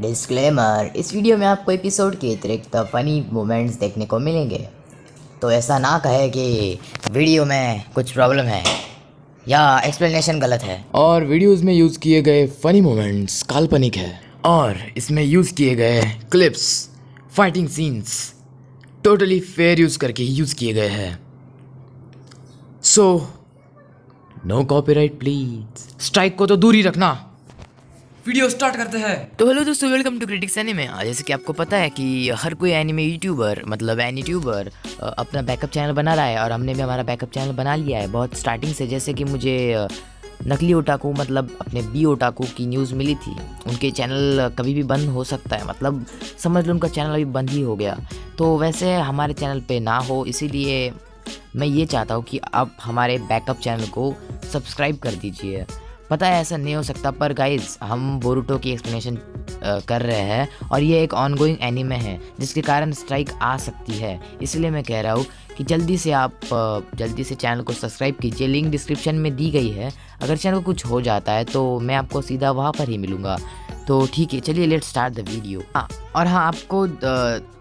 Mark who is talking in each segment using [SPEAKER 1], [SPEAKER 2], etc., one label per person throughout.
[SPEAKER 1] Disclaimer, इस video में आपको एपिसोड के अतिरिक्त फ़नी मोमेंट्स देखने को मिलेंगे, तो ऐसा ना कहे कि वीडियो में कुछ प्रॉब्लम है या एक्सप्लेनेशन गलत है।
[SPEAKER 2] और वीडियोस में यूज़ किए गए फ़नी मोमेंट्स काल्पनिक है और इसमें यूज़ किए गए clips, fighting scenes totally fair use करके यूज़ किए गए हैं। So no copyright please. Strike को तो दूर ही रखना। वीडियो स्टार्ट करते हैं।
[SPEAKER 1] तो हेलो दोस्तों, वेलकम टू क्रिटिक्स एनीमे। जैसे कि आपको पता है कि हर कोई एनीमे यूट्यूबर मतलब एनीट्यूबर अपना बैकअप चैनल बना रहा है और हमने भी हमारा बैकअप चैनल बना लिया है बहुत स्टार्टिंग से। जैसे कि मुझे नकली ओटाकू मतलब अपने बी ओटाकू की न्यूज़ मिली थी, उनके चैनल कभी भी बंद हो सकता है, मतलब समझ लो उनका चैनल अभी बंद ही हो गया। तो वैसे हमारे चैनल पे ना हो, इसीलिए मैं ये चाहता हूँ कि आप हमारे बैकअप चैनल को सब्सक्राइब कर दीजिए। पता है ऐसा नहीं हो सकता, पर गाइज हम बोरुटो की एक्सप्लेनेशन कर रहे हैं और ये एक ऑनगोइंग एनीमे है जिसके कारण स्ट्राइक आ सकती है। इसलिए मैं कह रहा हूँ कि जल्दी से चैनल को सब्सक्राइब कीजिए। लिंक डिस्क्रिप्शन में दी गई है। अगर चैनल को कुछ हो जाता है तो मैं आपको सीधा वहाँ पर ही मिलूँगा। तो ठीक है, चलिए लेट्स स्टार्ट द वीडियो। हाँ, आपको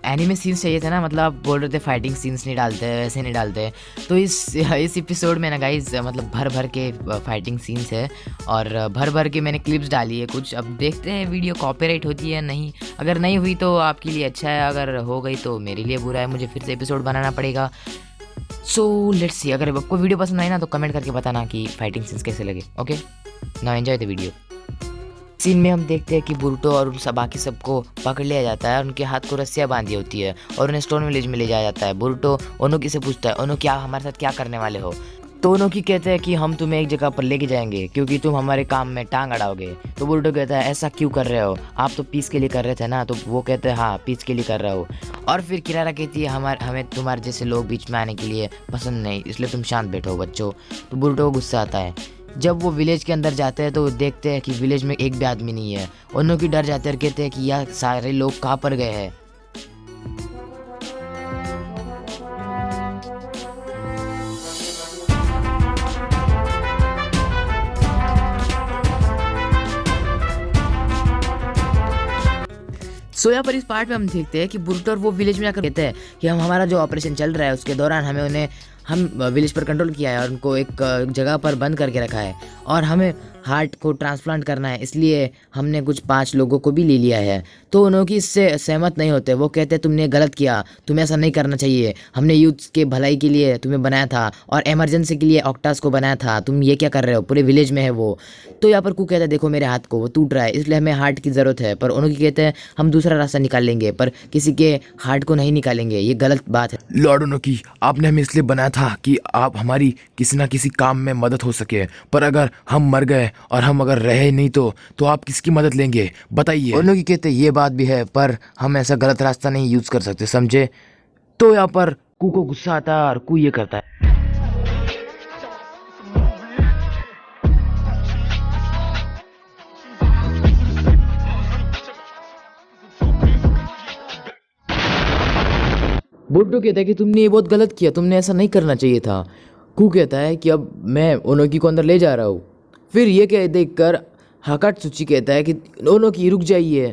[SPEAKER 1] एनीमे सीन्स चाहिए थे ना, मतलब आप बोल रहे थे फाइटिंग सीन्स नहीं डालते, वैसे नहीं डालते। तो इस एपिसोड में ना गाइज मतलब भर भर के फाइटिंग सीन्स है और भर भर के मैंने क्लिप्स डाली है कुछ। अब देखते हैं वीडियो कॉपीराइट होती है या नहीं। अगर नहीं हुई तो आपके लिए अच्छा है, अगर हो गई तो मेरे लिए बुरा है, मुझे फिर से एपिसोड बनाना पड़ेगा। So let's see. अगर आपको वीडियो पसंद आई ना तो कमेंट करके बताना कि फाइटिंग सीन्स कैसे लगे। Okay, now enjoy the video. Scene में हम देखते हैं कि बोरुटो और बाकी सबको पकड़ लिया जाता है और उनके हाथ को रस्सियाँ बांधी होती है और उन्हें स्टोन विलेज में ले जाया जाता है। बोरुटो ओनोकी से पूछता है, ओनो क्या हमारे साथ क्या करने वाले हो? तो ओनोकी कहते हैं कि हम तुम्हें एक जगह पर लेके जाएंगे क्योंकि तुम हमारे काम में टांग अड़ाओगे। तो बोरुटो कहता है ऐसा क्यों कर रहे हो, आप तो पीस के लिए कर रहे थे ना? तो वो कहते हैं हाँ, पीस के लिए कर रहा हो। और फिर किरारा कहती है हमें तुम्हारे जैसे लोग बीच में आने के लिए पसंद नहीं, इसलिए तुम शांत बैठो बच्चों। तो बोरुटो को गुस्सा आता है। जब वो विलेज के अंदर जाते हैं तो वो देखते हैं कि विलेज में एक भी आदमी नहीं है। ओनोकी डर जाते हैं और कहते हैं कि यह सारे लोग कहाँ पर गए हैं। यहाँ पर इस पार्ट में हम देखते हैं कि बोरुटो और वो विलेज में जाकर कहते हैं कि हमारा जो ऑपरेशन चल रहा है उसके दौरान हम विलेज पर कंट्रोल किया है और उनको एक जगह पर बंद करके रखा है और हमें हार्ट को ट्रांसप्लांट करना है, इसलिए हमने कुछ 5 लोगों को भी ले लिया है। तो उन्होंने इससे सहमत नहीं होते। वो कहते हैं तुमने गलत किया, तुम्हें ऐसा नहीं करना चाहिए, हमने यूथ के भलाई के लिए तुम्हें बनाया था और इमरजेंसी के लिए ऑक्टास को बनाया था, तुम ये क्या कर रहे हो, पूरे विलेज में है वो। तो यहाँ पर कू कहता है देखो मेरे हाथ को वो टूट रहा है, इसलिए हमें हार्ट की ज़रूरत है। पर उन्होंने कहते हैं हम दूसरा रास्ता निकाल लेंगे, पर किसी के हार्ट को नहीं निकालेंगे, ये गलत बात है।
[SPEAKER 2] लॉर्ड ओनोकी, आपने हमें इसलिए बनाया था कि आप हमारी किसी ना किसी काम में मदद हो सके, पर अगर हम मर गए और हम अगर रहे नहीं तो आप किसकी मदद लेंगे बताइए। ओनोकी कहते ये बात भी है, पर हम ऐसा गलत रास्ता नहीं यूज कर सकते, समझे? तो यहाँ पर कू को गुस्सा आता है और कू ये करता है। बोरुटो कहता है कि तुमने ये बहुत गलत किया, तुमने ऐसा नहीं करना चाहिए था। कू कहता है कि अब मैं ओनोकी को अंदर ले जा रहा हूँ। फिर ये कह देखकर हाकात्सुची कहता है कि ओनोकी रुक जाइए।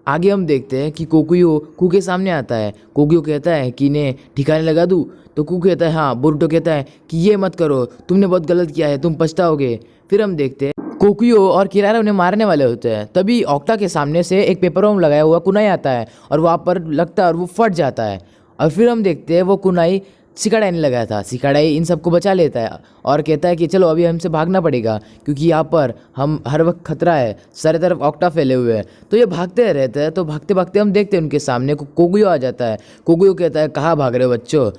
[SPEAKER 2] आगे हम देखते हैं कि कोकुयो कू के सामने आता है। कोकुयो कहता है कि इन्हें ठिकाने लगा दूँ? तो कू कहता है हाँ। बोरुटो कहता है कि ये मत करो, तुमने बहुत गलत किया है, तुम पछताओगे। फिर हम देखते हैं कोकुयो और किरारा उन्हें मारने वाले होते हैं। तभी ऑक्टा के सामने से एक पेपर बम लगाया हुआ कुनाई आता है और वहाँ पर लगता है और वो फट जाता है। और फिर हम देखते हैं वो कुनाई सिकाडाई ने लगाया था। सिकाडाई इन सबको बचा लेता है और कहता है कि चलो अभी हमसे भागना पड़ेगा क्योंकि यहाँ पर हम हर वक्त खतरा है, सारे तरफ ऑक्टा फैले हुए हैं। तो ये भागते रहते हैं। तो भागते भागते हम देखते हैं उनके सामने कोकुयो आ जाता है। कोकुयो कहता है कहाँ भाग रहे हो बच्चों,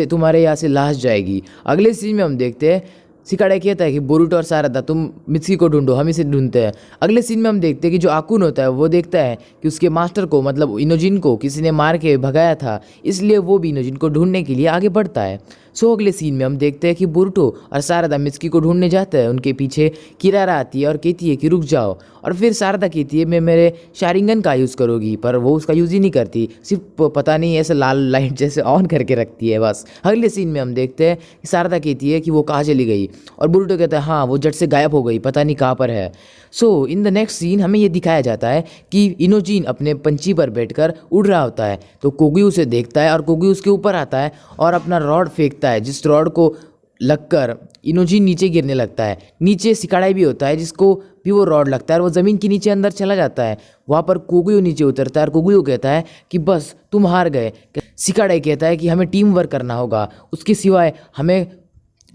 [SPEAKER 2] तुम्हारे यहाँ से लाश जाएगी। अगले सीन में हम देखते हैं सिकाडाई कहता है कि बोरुटो और सारादा तुम मित्सुकी को ढूंढो, हम इसे ढूंढते हैं। अगले सीन में हम देखते हैं कि जो आकुन होता है वो देखता है कि उसके मास्टर को मतलब इनोजिन को किसी ने मार के भगाया था, इसलिए वो भी इनोजिन को ढूंढने के लिए आगे बढ़ता है। अगले सीन में हम देखते हैं कि बोरुटो और सारादा मित्सुकी को ढूंढने जाते हैं। उनके पीछे किरारा आती है और कहती है कि रुक जाओ। और फिर सारादा कहती है मैं मेरे शारिंगन का यूज़ करूँगी, पर वो उसका यूज़ ही नहीं करती, सिर्फ पता नहीं ऐसे लाल लाइट जैसे ऑन करके रखती है बस। अगले सीन में हम देखते हैं कि सारादा कहती है कि वो कहाँ चली गई और बोरुटो कहता है हाँ वो झट से गायब हो गई, पता नहीं कहाँ पर है। सो इन द नेक्स्ट सीन हमें ये दिखाया जाता है कि इनोजीन अपने पंछी पर बैठकर उड़ रहा होता है। तो कोगुयो उसे देखता है और कोगुयो उसके ऊपर आता है और अपना रॉड फेंकता है, जिस रॉड को लगकर इनोजीन नीचे गिरने लगता है। नीचे सिकाड़ाई भी होता है जिसको भी वो रॉड लगता है और वो ज़मीन के नीचे अंदर चला जाता है। वहाँ पर कोगुयो नीचे उतरता है और कोगुयो कहता है कि बस तुम हार गए। सिकाड़ाई कहता है कि हमें टीम वर्क करना होगा, उसके सिवाय हमें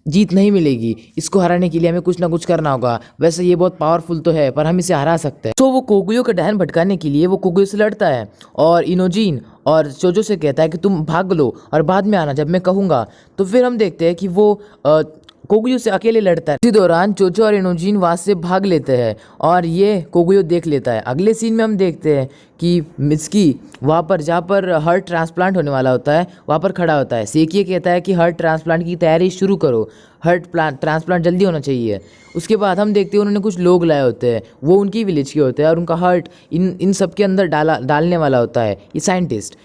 [SPEAKER 2] जीत नहीं मिलेगी, इसको हराने के लिए हमें कुछ ना कुछ करना होगा। वैसे ये बहुत पावरफुल तो है पर हम इसे हरा सकते हैं। तो वो कोगुयो का ध्यान भटकाने के लिए वो कोगुयो से लड़ता है और इनोजीन और चोचो से कहता है कि तुम भाग लो और बाद में आना जब मैं कहूँगा। तो फिर हम देखते हैं कि वो कोगुयो से अकेले लड़ता है। इसी दौरान चोचो और इनोजीन वहाँ से भाग लेते हैं और ये कोगुयो देख लेता है। अगले सीन में हम देखते हैं कि मित्सुकी वहाँ पर जहाँ पर हार्ट ट्रांसप्लांट होने वाला होता है वहाँ पर खड़ा होता है। सेकिए कहता है कि हार्ट ट्रांसप्लांट की तैयारी शुरू करो, हार्ट ट्रांसप्लांट जल्दी होना चाहिए। उसके बाद हम देखते हैं उन्होंने कुछ लोग लाए होते हैं, वो उनकी विलेज के होते हैं और उनका हार्ट इन सब के अंदर डालने वाला होता है। ये साइंटिस्ट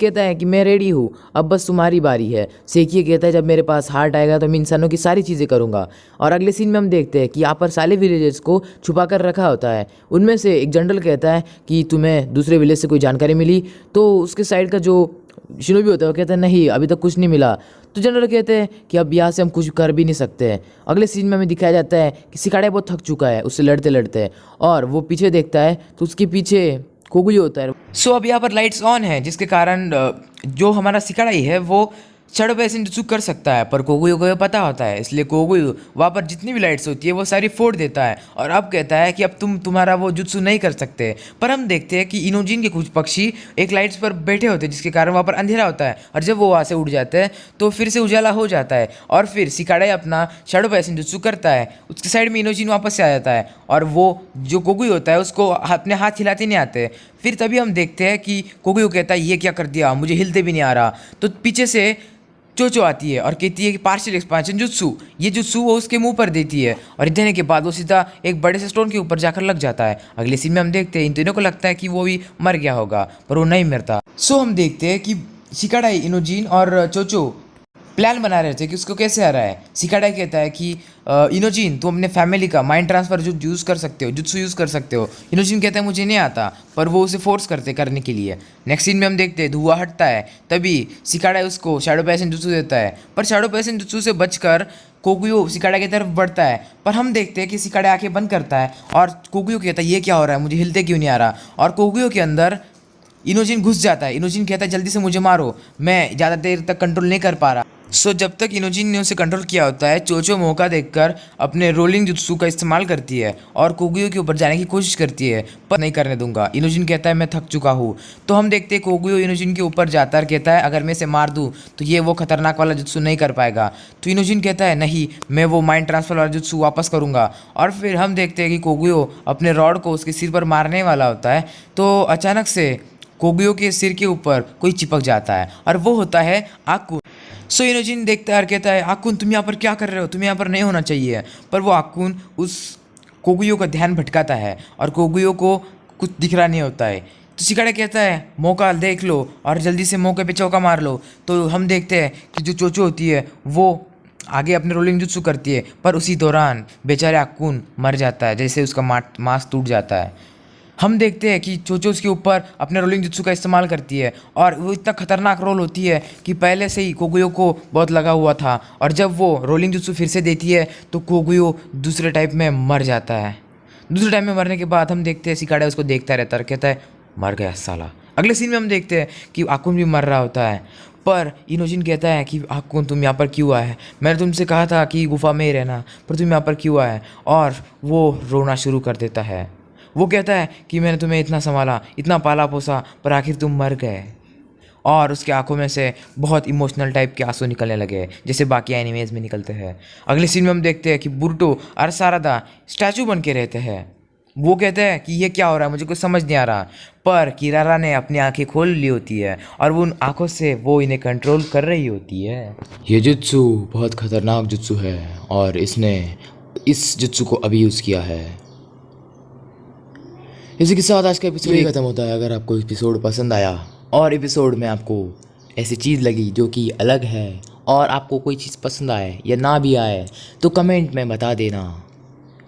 [SPEAKER 2] कहता है कि मैं रेडी हूँ, अब बस तुम्हारी बारी है। सेकिए कहता है जब मेरे पास हार्ट आएगा तो मैं इंसानों की सारी चीज़ें करूँगा। और अगले सीन में हम देखते हैं कि यहाँ पर सारे विलेजर्स को छुपा कर रखा होता है। उनमें से एक जनरल कहता है कि तुम्हें दूसरे विलेज से कोई जानकारी मिली? तो उसके साइड का जो शिनोबी होता है वो कहता है नहीं, अभी तक कुछ नहीं मिला। तो जनरल कहते हैं कि अब यहाँ से हम कुछ कर भी नहीं सकते हैं। अगले सीन में हमें दिखाया जाता है कि सिकाड़े बहुत थक चुका है उससे लड़ते लड़ते और वो पीछे देखता है तो उसके पीछे कोगुयो होता है।
[SPEAKER 1] सो अब यहाँ पर लाइट्स ऑन है जिसके कारण जो हमारा सिकाड़ाई है वो शैडो पैसेंज जुत्सु कर सकता है, पर कोगुयो को ये पता होता है, इसलिए कोगुयो वहाँ पर जितनी भी लाइट्स होती है वो सारी फोड़ देता है और अब कहता है कि अब तुम्हारा वो जुत्सु नहीं कर सकते। पर हम देखते हैं कि इनोजीन के कुछ पक्षी एक लाइट्स पर बैठे होते हैं जिसके कारण वहाँ पर अंधेरा होता है और जब वो वहाँ से उड़ जाते हैं तो फिर से उजाला हो जाता है और फिर सिकाड़ाई अपना शैडो पैसेंज जुत्सु करता है। उसके साइड में इनोजीन वापस से आ जाता है और वो जो कोगुयो होता है उसको अपने हाथ हिलाते नहीं आते। फिर तभी हम देखते हैं कि कोगुयो कहता है ये क्या कर दिया, मुझे हिलते भी नहीं आ रहा। तो पीछे से चोचो आती है और कहती है कि पार्शियल एक्सपांशन जुत्सु, ये जुत्सु वो उसके मुंह पर देती है और देने के बाद वो सीधा एक बड़े से स्टोन के ऊपर जाकर लग जाता है। अगले सीन में हम देखते हैं इन तीनों को लगता है कि वो भी मर गया होगा पर वो नहीं मरता। सो हम देखते हैं कि सिकाड़ाई, इनोजीन और चोचो प्लान बना रहे थे कि उसको कैसे हराए। है सिकाड़ाई कहता है कि इनोजीन तुम अपने फैमिली का माइंड ट्रांसफर यूज़ कर सकते हो, जुत्सु यूज़ कर सकते हो। इनोजीन कहता है मुझे नहीं आता, पर वो उसे फोर्स करने के लिए। नेक्स्ट सीन में हम देखते हैं धुआं हटता है, तभी सिकाड़ाई उसको शैडो पैसेंज जुत्सु देता है, पर शैडो पैसेंज जुत्सु से बचकर कोगुयो सिकाड़ा की तरफ बढ़ता है। पर हम देखते हैं कि सिकाड़ा आंखें बंद करता है और कोगुयो कहता है ये क्या हो रहा है, मुझे हिलते क्यों नहीं आ रहा। और कोगुयो के अंदर इनोजीन घुस जाता है। इनोजीन कहता है जल्दी से मुझे मारो, मैं ज़्यादा देर तक कंट्रोल नहीं कर पा रहा। सो जब तक इनोजीन ने उसे कंट्रोल किया होता है, चोचो मौका देखकर अपने रोलिंग जुत्सु का इस्तेमाल करती है और कोगुयो के ऊपर जाने की कोशिश करती है, पर नहीं करने दूंगा। इनोजीन कहता है मैं थक चुका हूँ। तो हम देखते हैं कोगुयो इनोजीन के ऊपर जाता है और कहता है अगर मैं इसे मार दूँ तो ये वो खतरनाक वाला जुत्सु नहीं कर पाएगा। तो इनोजीन कहता है नहीं, मैं वो माइंड ट्रांसफर वाला जुत्सु वापस करूँगा। और फिर हम देखते हैं कि कोगुयो अपने रॉड को उसके सिर पर मारने वाला होता है, तो अचानक से कोगुयो के सिर के ऊपर कोई चिपक जाता है और वो होता है आकुन। सो इनोजीन देखता है और कहता है आकुन तुम यहाँ पर क्या कर रहे हो, तुम्हें यहाँ पर नहीं होना चाहिए। पर वो आकुन उस कोगुयो का ध्यान भटकाता है और कोगुयो को कुछ दिख रहा नहीं होता है। तो सिकाड़ा कहता है मौका देख लो और जल्दी से मौके पे चौका मार लो। तो हम देखते हैं कि जो चोचो होती है वो आगे अपने रोलिंग जुत्सु करती है, पर उसी दौरान बेचारे आकुन मर जाता है, जैसे उसका मांस टूट जाता है। हम देखते हैं कि चोचो उसके ऊपर अपने रोलिंग जुत्सु का इस्तेमाल करती है और वो इतना खतरनाक रोल होती है कि पहले से ही कोगुयो को बहुत लगा हुआ था और जब वो रोलिंग जुत्सु फिर से देती है तो कोगुयो दूसरे टाइप में मर जाता है। दूसरे टाइप में मरने के बाद हम देखते हैं सिकाड़ा उसको देखता रहता है, कहता है मर गया साला। अगले सीन में हम देखते हैं कि आकुन भी मर रहा होता है, पर इनोजीन कहता है कि आकुन तुम यहाँ पर क्यों आए, मैंने तुमसे कहा था कि गुफा में ही रहना, पर तुम यहाँ पर क्यों आए। और वो रोना शुरू कर देता है। वो कहता है कि मैंने तुम्हें इतना संभाला, इतना पाला पोसा, पर आखिर तुम मर गए। और उसके आंखों में से बहुत इमोशनल टाइप के आंसू निकलने लगे जैसे बाकी एनिमेज में निकलते हैं। अगले सीन में हम देखते हैं कि बुरुटो और सारादा स्टैचू बन के रहते हैं। वो कहते हैं कि ये क्या हो रहा है, मुझे कुछ समझ नहीं आ रहा। पर किरारा ने अपनी आंखें खोल ली होती है और वो उन आंखों से वो इन्हें कंट्रोल कर रही होती है।
[SPEAKER 2] ये जुत्सु बहुत खतरनाक जुत्सु है और इसने इस जुत्सु को अभी यूज़ किया है। इसी के साथ आज का एपिसोड खत्म होता है। अगर आपको एपिसोड पसंद आया और एपिसोड में आपको ऐसी चीज़ लगी जो कि अलग है और आपको कोई चीज़ पसंद आए या ना भी आए तो कमेंट में बता देना।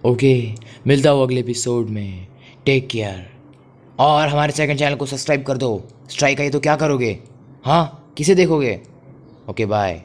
[SPEAKER 2] ओके, मिलता हूँ अगले एपिसोड में। Take care. और हमारे सेकंड चैनल को सब्सक्राइब कर दो। स्ट्राइक आई तो क्या करोगे? हाँ, किसे देखोगे? Okay bye.